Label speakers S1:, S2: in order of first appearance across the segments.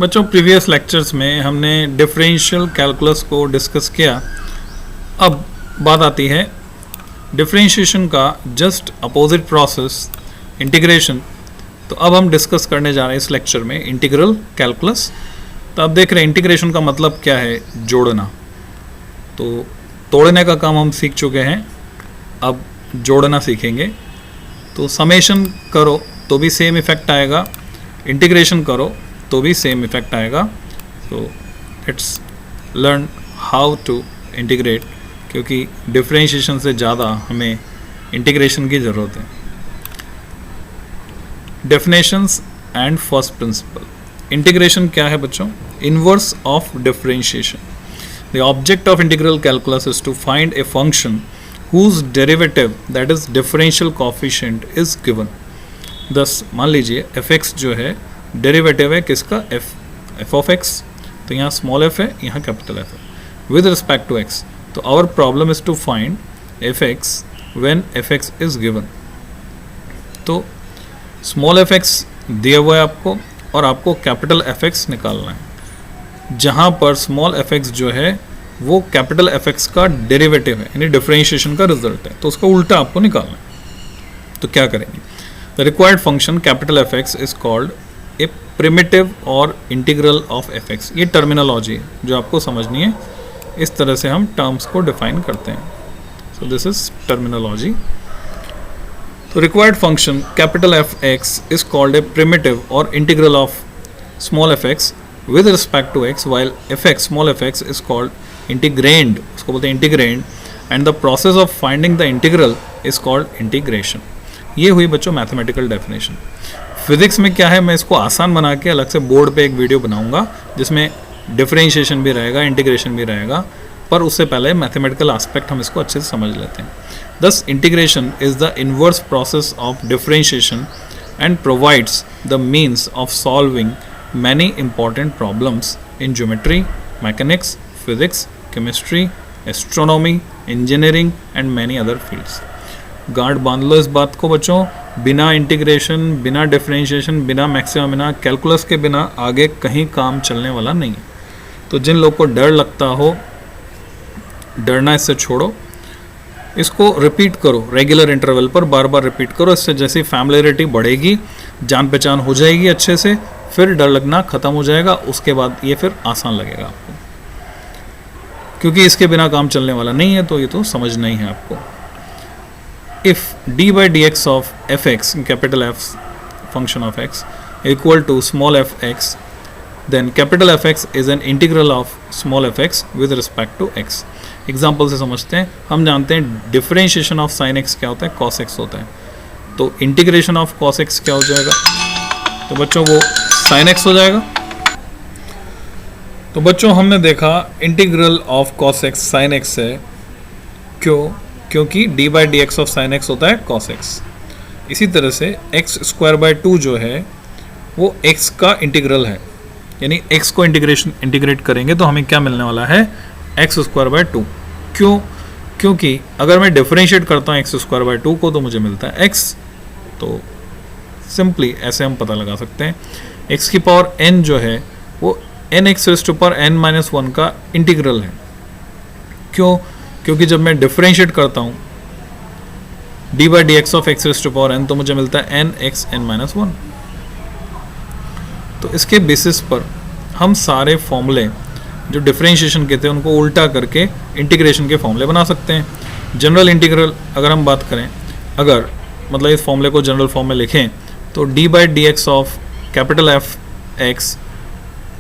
S1: बच्चों previous lectures में हमने डिफरेंशियल कैलकुलस को डिस्कस किया। अब बात आती है डिफरेंशिएशन का जस्ट अपोजिट प्रोसेस इंटीग्रेशन। तो अब हम डिस्कस करने जा रहे हैं इस लेक्चर में इंटीग्रल कैलकुलस। तो अब देख रहे हैं इंटीग्रेशन का मतलब क्या है, जोड़ना। तो तोड़ने का काम हम सीख चुके हैं, अब जोड़ना सीखेंगे। तो समेशन करो तो भी सेम इफेक्ट आएगा, इंटीग्रेशन करो तो भी सेम इफेक्ट आएगा। तो let's learn how to integrate, क्योंकि डिफरेंशिएशन से ज़्यादा हमें इंटीग्रेशन की ज़रूरत है। Definitions and first principle. Integration क्या है बच्चों? Inverse of differentiation. The object of integral calculus is to find a function whose derivative that is differential coefficient is given। thus मान लीजिए fx जो है डेरिवेटिव है किसका, f of x। तो यहाँ स्मॉल f है, यहाँ कैपिटल f है with respect to x। तो our problem is to find fx when fx is given। तो स्मॉल fx दिया हुआ है आपको और आपको कैपिटल fx निकालना है, जहाँ पर स्मॉल fx जो है वो कैपिटल fx का डेरिवेटिव है, यानी डिफरेंशिएशन का रिजल्ट है। तो उसका उल्टा आपको निकालना है। तो क्या करेंगे? The required function capital fx is called a primitive or integral of fx। ये टर्मिनोलॉजी है जो आपको समझनी है, इस तरह से हम टर्म्स को डिफाइन करते हैं। So this is terminology. तो required function capital fx is called a primitive or integral of small fx with respect to x, while fx small fx is called integrand, उसको बोलते हैं integrand, and the process of finding the integral is called integration। ये हुई बच्चों mathematical definition. Physics में क्या है, मैं इसको आसान बना के अलग से बोर्ड पे एक वीडियो बनाऊंगा जिसमें डिफरेंशिएशन भी रहेगा, इंटीग्रेशन भी रहेगा, पर उससे पहले मैथमेटिकल एस्पेक्ट हम इसको अच्छे से समझ लेते हैं। दस integration is the inverse process of differentiation and provides the means of solving many important problems in geometry, mechanics, physics, chemistry, astronomy, engineering and many other fields। Guard बांध लो इस बात को बच्चों, बिना इंटीग्रेशन, बिना डिफरेंशिएशन, बिना मैक्सिमा, बिना calculus के बिना आगे कहीं काम चलने वाला नहीं है। तो जिन लोग को डर लगता हो, डरना इससे छोड़ो, इसको रिपीट करो रेगुलर इंटरवल पर, बार बार रिपीट करो। इससे जैसी फैमिलियरिटी बढ़ेगी, जान पहचान हो जाएगी अच्छे से, फिर डर लगना ख़त्म हो जाएगा। उसके बाद ये फिर आसान लगेगा आपको, क्योंकि इसके बिना काम चलने वाला नहीं है। तो ये तो समझना ही है आपको। If d by d x of f x, capital F function of x, equal to small f x, then capital F x is an integral of small f x with respect to x. Example से समझते हैं। हम जानते हैं differentiation of sine x क्या होता है, cos x होता है। तो इंटीग्रेशन ऑफ कॉस एक्स क्या हो जाएगा? तो बच्चों वो साइन एक्स हो जाएगा। तो बच्चों हमने देखा integral of cos x sine x है। क्यों? क्योंकि D by d x of sine x होता है कॉस एक्स। इसी तरह से एक्स स्क्वायर बाय 2 जो है वो एक्स का इंटीग्रल है, यानी एक्स को इंटीग्रेट करेंगे तो हमें क्या मिलने वाला है, एक्स स्क्वायर बाय 2। क्यों? क्योंकि अगर मैं डिफरेंशिएट करता हूँ एक्स स्क्वायर बाय 2 को तो मुझे मिलता है एक्स। तो सिंपली ऐसे हम पता लगा सकते हैं x की पावर n जो है वो n x raise to power n minus 1 का इंटीग्रल है। क्यों? क्योंकि जब मैं डिफरेंशिएट करता हूँ d by d x of x raise to power n तो मुझे मिलता है n x n माइनस 1। तो इसके बेसिस पर हम सारे फॉर्मूले जो डिफरेंशिएशन के थे उनको उल्टा करके इंटीग्रेशन के फॉर्मूले बना सकते हैं। जनरल इंटीग्रल अगर हम बात करें, अगर मतलब इस फॉर्मूले को जनरल फॉर्म में लिखें तो D by d x of capital F x,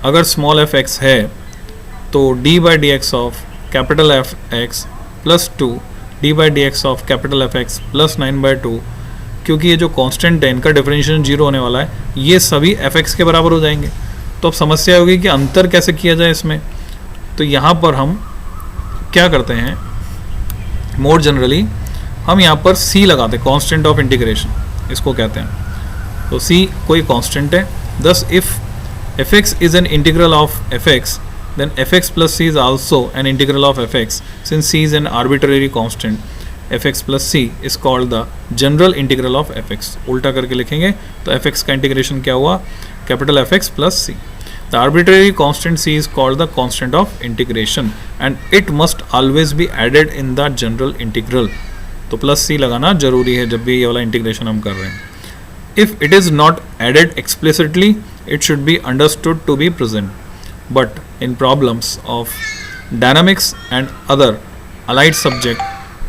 S1: अगर स्मॉल एफ एक्स है तो D by d x of capital F x plus 2 D by d x of capital F x plus 9/2। क्योंकि ये जो constant है इनका डिफरेंशिएशन 0 होने वाला है, ये सभी एफ एक्स के बराबर हो जाएंगे। तो अब समस्या होगी कि अंतर कैसे किया जाए इसमें। तो यहाँ पर हम क्या करते हैं, मोर जनरली हम यहाँ पर c लगाते हैं, कांस्टेंट ऑफ इंटीग्रेशन इसको कहते हैं। तो c कोई कांस्टेंट है। दस if fx is an integral of fx, then fx plus c is also an integral of fx, since c is an arbitrary constant fx plus c is called the general integral of fx। उल्टा करके लिखेंगे तो fx का integration क्या हुआ, capital fx plus c। The arbitrary constant c is called the constant of integration and it must always be added in the general integral. तो plus सी लगाना जरूरी है जब भी ये वाला इंटीग्रेशन हम कर रहे हैं. If it is not added explicitly, it should be understood to be present. But in problems of dynamics and other allied subject,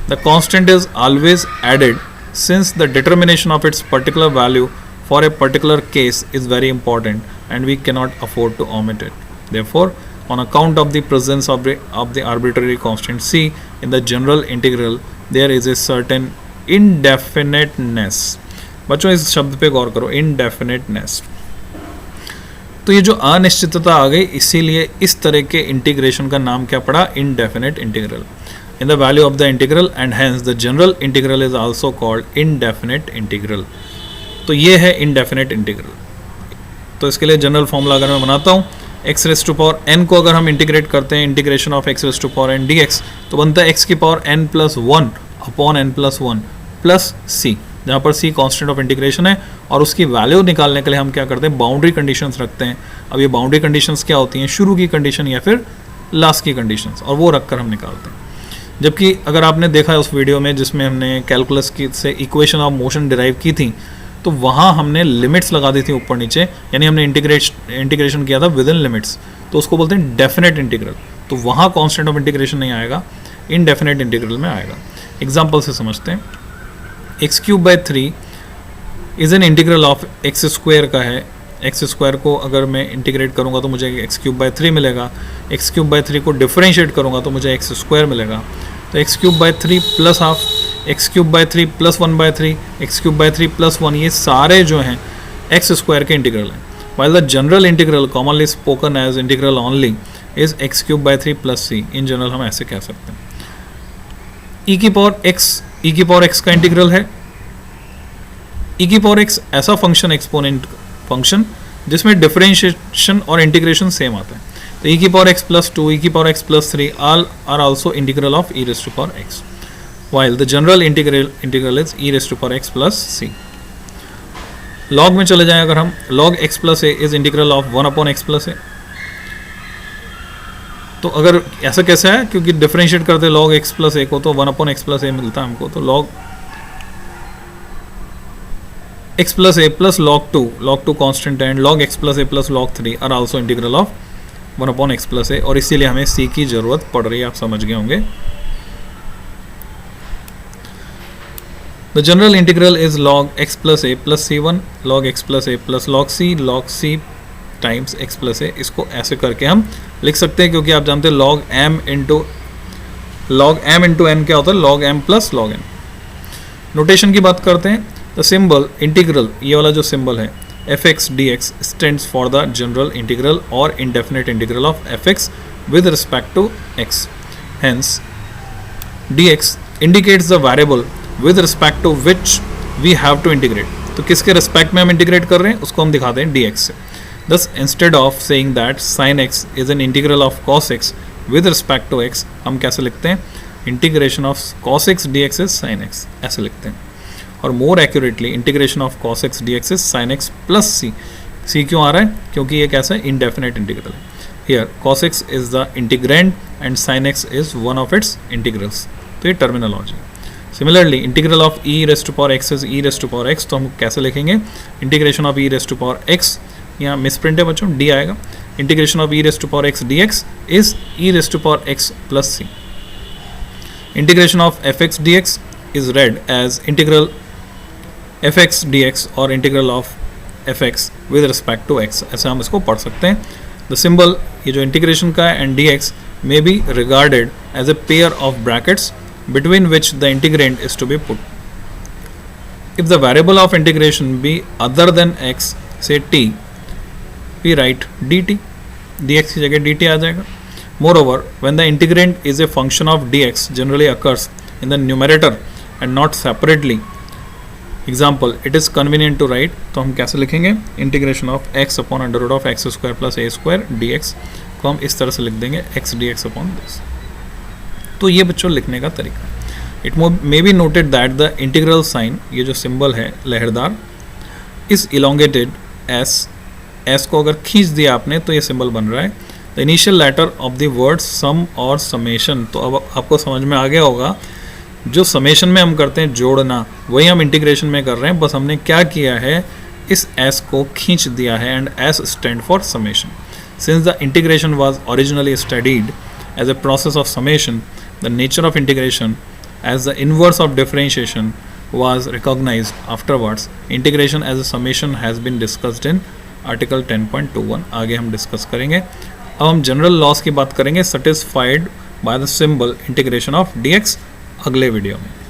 S1: the constant is always added since the determination of its particular value for a particular case is very important and we cannot afford to omit it. Therefore, on account of the presence of the arbitrary constant c in the general integral, there is a certain indefiniteness. बच्चों इस शब्द पे गौर करो, indefiniteness. तो ये जो अनिश्चितता आ गई, इसीलिए इस तरह के इंटीग्रेशन का नाम क्या पड़ा? indefinite integral. In the value of the integral and hence the general integral is also called indefinite integral. तो ये है indefinite integral. तो इसके लिए जनरल फॉर्मूला अगर मैं बनाता हूँ, x raise to power n को अगर हम इंटीग्रेट करते हैं, integration of x raise to power n dx, तो बनता है x की power n plus one upon n plus one plus c, जहाँ पर c कांस्टेंट ऑफ इंटीग्रेशन है और उसकी वैल्यू निकालने के लिए हम क्या करते हैं? बाउंड्री कंडीशंस रखते हैं. अब ये बाउंड्री कंडीशंस क्या होती हैं? शुरू की कंडीशन या फिर लास्ट की कंडीशंस, और वो रखकर हम निकालते हैं. जबकि अगर आपने देखा है उस वीडियो में जिसमें हमने कैलकुलस की से इक्वेशन ऑफ मोशन डिराइव की थी, तो वहाँ हमने लिमिट्स लगा दी थी ऊपर नीचे, यानी हमने इंटीग्रेशन किया था विद इन लिमिट्स, तो उसको बोलते हैं डेफिनेट इंटीग्रल. तो वहाँ कांस्टेंट ऑफ इंटीग्रेशन नहीं आएगा, इनडेफिनेट इंटीग्रल में आएगा. एग्जांपल से समझते हैं. X cube by 3 is an integral of x square का है. एक्स स्क्वायर को अगर मैं इंटीग्रेट करूँगा तो मुझे एक्स क्यूब बाई 3 मिलेगा. एक्स क्यूब बाई 3 को डिफरेंशिएट करूँगा तो मुझे एक्स स्क्वायर मिलेगा. तो x cube by 3 plus half, x cube by 3 plus 1/3, x cube by 3 plus 1, ये सारे जो हैं एक्स स्क्वायर के इंटीग्रल हैं. While the general integral commonly spoken as integral only is x cube by 3 plus c. In general हम ऐसे कह सकते हैं. ई की पावर एक्स का इंटीग्रल है. ई की पावर एक्स ऐसा फंक्शन, एक्सपोनेंट फंक्शन, जिसमें डिफरेंशिएशन और इंटीग्रेशन सेम आता है. तो ई की पावर एक्स प्लस 2, ई की power x plus 3 all are also integral of e raise to power x, while the general integral is e raised to power x plus c. log में चले जाएं अगर हम, log x plus a is integral of 1 upon x plus a. तो अगर ऐसा कैसे है? क्योंकि डिफरेंशिएट करते log x plus a को तो 1 upon x plus a मिलता है हमको. तो log x plus a plus log 2 constant and log x plus a plus log 3 are also integral of 1 upon x plus a, और इसीलिए हमें c की जरूरत पड़ रही है. आप समझ गए होंगे. The general integral is log x plus a plus c1, log x plus a plus log c times x plus a. इसको ऐसे करके हम लिख सकते हैं, क्योंकि आप जानते हैं log m into n क्या होता है? log m plus log n. Notation की बात करते हैं. The symbol integral, ये वाला जो सिंबल है fx dx stands for the general integral or indefinite integral of fx with respect to x. Hence, dx indicates the variable with respect to which we have to integrate. तो किसके respect में हम integrate कर रहे हैं उसको हम दिखाते हैं dx से. Thus, instead of saying that sin x is an integral of cos x with respect to x, हम कैसे लिखते हैं? Integration of cos x dx is sin x, ऐसे लिखते हैं. और मोर accurately integration of cos x dx is sin x plus c. c क्यों आ रहा है? क्योंकि ये कैसा है? इंडेफिनेट इंटीग्रल है. Here cos x is the integrand and sin x is one of its integrals. तो ये terminology. Similarly integral of e raise to power x is e raise to power x, तो हम कैसे लिखेंगे? Integration of e raise to power x, यहाँ misprint है बच्चों, d आएगा. Integration of e raise to power x d x is e raise to power x plus c. Integration of f x d x is read as integral f x d x और integral of f x with respect to x, ऐसे हम इसको पढ़ सकते हैं. The symbol, ये जो integration का है, and d x may be regarded as a pair of brackets between which the integrand is to be put. If the variable of integration be other than x, say t, we write dt. dx की जगह dt आ जाएगा. Moreover, when the integrand is a function of dx, generally occurs in the numerator and not separately. Example, it is convenient to write. तो हम कैसे लिखेंगे? Integration of x upon under root of x square plus a square dx को हम इस तरह से लिख देंगे, x dx upon this. तो ये बच्चों लिखने का तरीका. It may be noted that the integral sign, ये जो सिंबल है लहरदार, इज इलोंगेटेड एस एस को अगर खींच दिया आपने तो ये सिंबल बन रहा है। The initial letter of the word sum or summation, तो अब आपको समझ में आ गया होगा जो समेशन में हम करते हैं जोड़ना, वही हम इंटीग्रेशन में कर रहे हैं, बस हमने क्या किया है इस एस को खींच दिया है and s stand for summation. Since the integration was originally studied as a process of summation, the nature of integration as the inverse of differentiation was recognized afterwards. Integration as a summation has been discussed in article 10.21. आगे हम discuss करेंगे। अब हम general loss की बात करेंगे, satisfied by the symbol integration of dx, अगले video में।